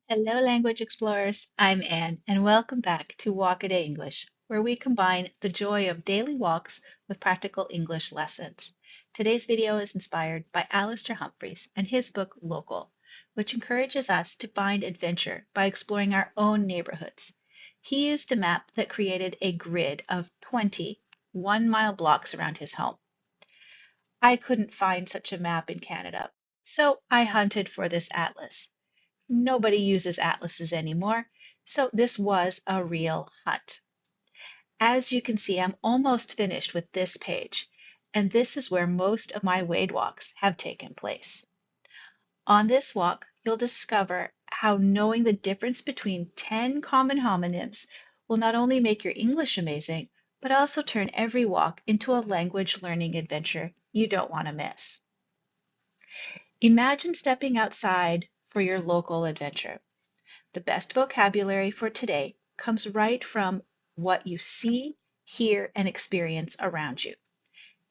Hello, language explorers. I'm Anne, and welcome back to Walk a Day English, where we combine the joy of daily walks with practical English lessons. Today's video is inspired by Alistair Humphreys and his book Local, which encourages us to find adventure by exploring our own neighborhoods. He used a map that created a grid of 20 one-mile blocks around his home. I couldn't find such a map in Canada, so I hunted for this atlas. Nobody uses atlases anymore, so this was a real hunt. As you can see, I'm almost finished with this page, and this is where most of my wade walks have taken place. On this walk, you'll discover how knowing the difference between 10 common homonyms will not only make your English amazing, but also turn every walk into a language learning adventure you don't want to miss. Imagine stepping outside for your local adventure. The best vocabulary for today comes right from what you see, hear, and experience around you.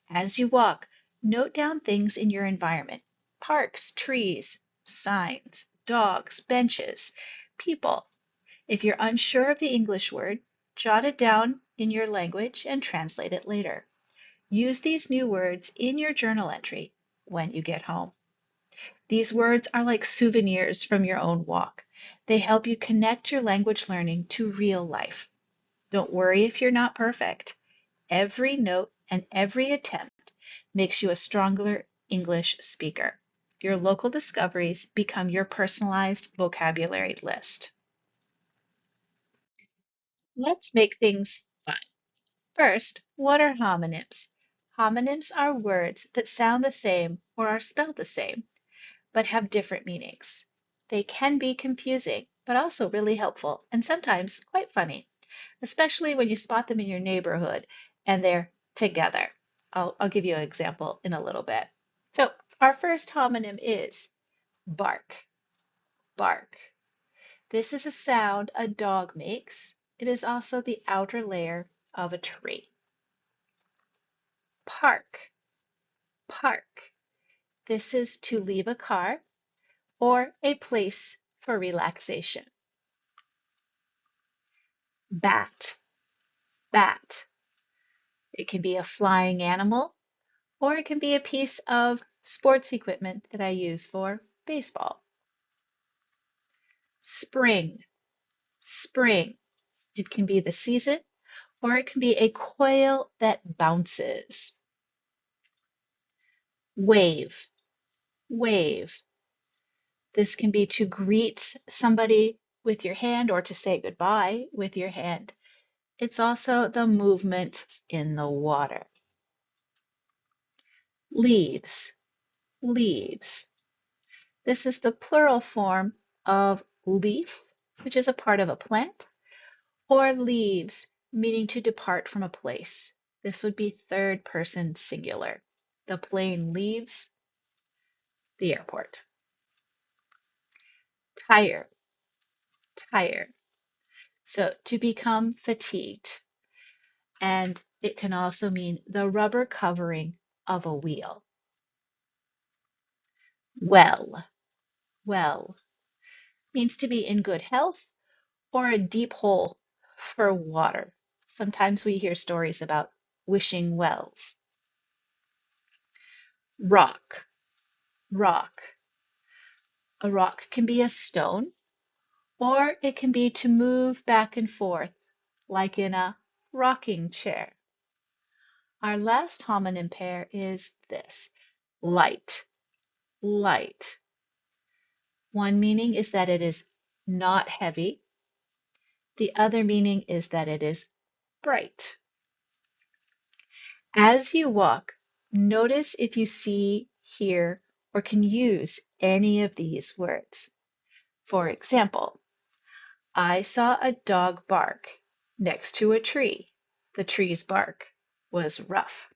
As you walk, note down things in your environment: parks, trees, signs, dogs, benches, people. If you're unsure of the English word, jot it down in your language and translate it later. Use these new words in your journal entry when you get home. These words are like souvenirs from your own walk. They help you connect your language learning to real life. Don't worry if you're not perfect. Every note and every attempt makes you a stronger English speaker. Your local discoveries become your personalized vocabulary list. Let's make things fun. First, what are homonyms? Homonyms are words that sound the same or are spelled the same, but have different meanings. They can be confusing, but also really helpful and sometimes quite funny, especially when you spot them in your neighborhood and they're together. I'll give you an example in a little bit. So, our first homonym is bark. Bark. This is a sound a dog makes. It is also the outer layer of a tree. Park. Park. This is to leave a car or a place for relaxation. Bat. Bat. It can be a flying animal, or it can be a piece of sports equipment that I use for baseball. Spring. Spring. It can be the season, or it can be a quail that bounces. Wave. Wave. This can be to greet somebody with your hand or to say goodbye with your hand. It's also the movement in the water. Leaves. Leaves. This is the plural form of leaf, which is a part of a plant, or leaves, meaning to depart from a place. This would be third person singular. The plane leaves the airport. Tire. Tire. So to become fatigued. And it can also mean the rubber covering of a wheel. Well. Well means to be in good health or a deep hole for water. Sometimes we hear stories about wishing wells. Rock. Rock. A rock can be a stone, or it can be to move back and forth, like in a rocking chair. Our last homonym pair is this: light. Light. One meaning is that it is not heavy. The other meaning is that it is bright. As you walk, notice if you see, hear, or can use any of these words. For example, I saw a dog bark next to a tree. The tree's bark was rough.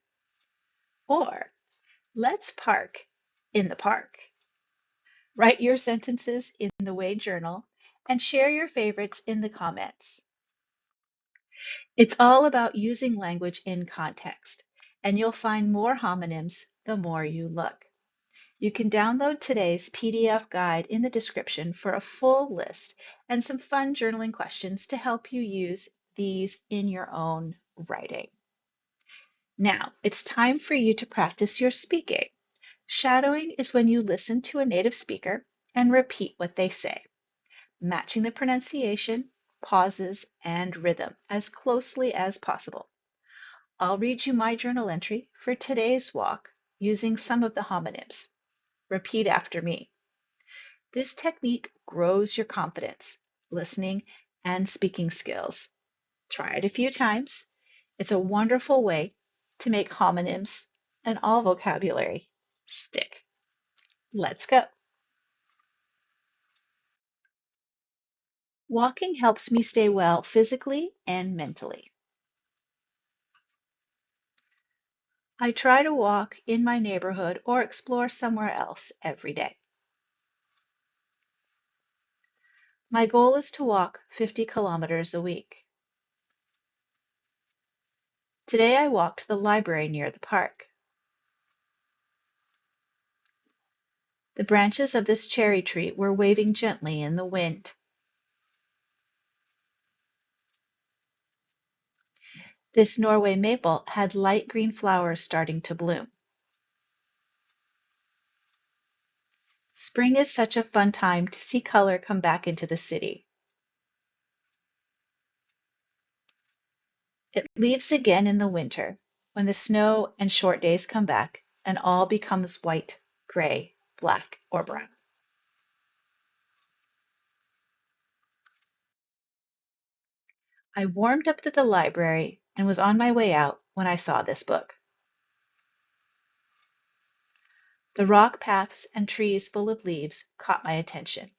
Or, let's park in the park. Write your sentences in the Wade Journal and share your favorites in the comments. It's all about using language in context, and you'll find more homonyms the more you look. You can download today's PDF guide in the description for a full list and some fun journaling questions to help you use these in your own writing. Now, it's time for you to practice your speaking. Shadowing is when you listen to a native speaker and repeat what they say, matching the pronunciation, pauses, and rhythm as closely as possible. I'll read you my journal entry for today's walk using some of the homonyms. Repeat after me. This technique grows your confidence, listening, and speaking skills. Try it a few times. It's a wonderful way to make homonyms and all vocabulary stick. Let's go. Walking helps me stay well physically and mentally. I try to walk in my neighborhood or explore somewhere else every day. My goal is to walk 50 kilometers a week. Today I walked to the library near the park. The branches of this cherry tree were waving gently in the wind. This Norway maple had light green flowers starting to bloom. Spring is such a fun time to see color come back into the city. It leaves again in the winter, when the snow and short days come back and all becomes white, gray, black, or brown. I warmed up to the library and was on my way out when I saw this book. The rock paths and trees full of leaves caught my attention.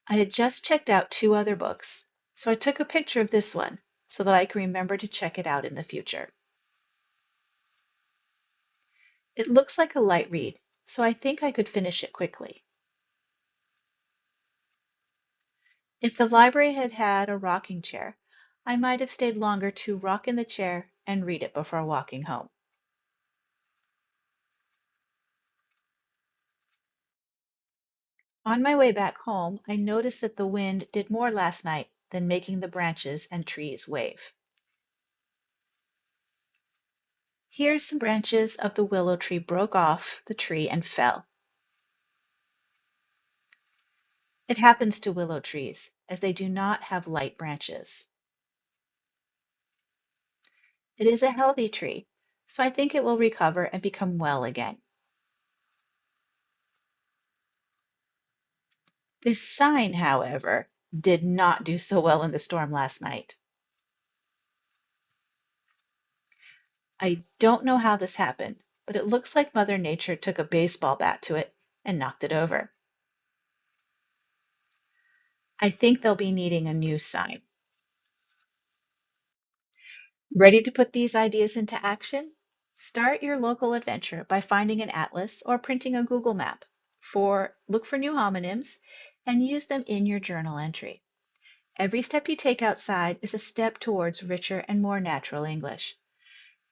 I had just checked out two other books, so I took a picture of this one so that I can remember to check it out in the future. It looks like a light read, so I think I could finish it quickly. If the library had had a rocking chair, I might have stayed longer to rock in the chair and read it before walking home. On my way back home, I noticed that the wind did more last night than making the branches and trees wave. Here some branches of the willow tree broke off the tree and fell. It happens to willow trees, as they do not have light branches. It is a healthy tree, so I think it will recover and become well again. This sign, however, did not do so well in the storm last night. I don't know how this happened, but it looks like Mother Nature took a baseball bat to it and knocked it over. I think they'll be needing a new sign. Ready to put these ideas into action? Start your local adventure by finding an atlas or printing a Google map. Look for new homonyms and use them in your journal entry. Every step you take outside is a step towards richer and more natural English.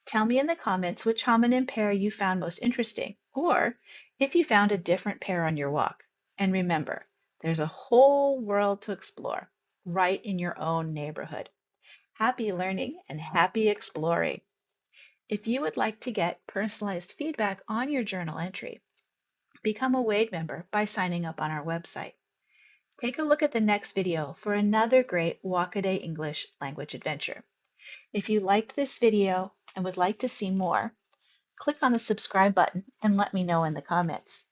Tell me in the comments which homonym pair you found most interesting, or if you found a different pair on your walk. And remember, there's a whole world to explore right in your own neighborhood. Happy learning and happy exploring. If you would like to get personalized feedback on your journal entry, become a Wade member by signing up on our website. Take a look at the next video for another great Walk-A-Day English language adventure. If you liked this video and would like to see more, click on the subscribe button and let me know in the comments.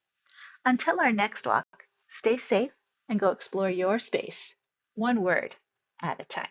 Until our next walk, stay safe and go explore your space, one word at a time.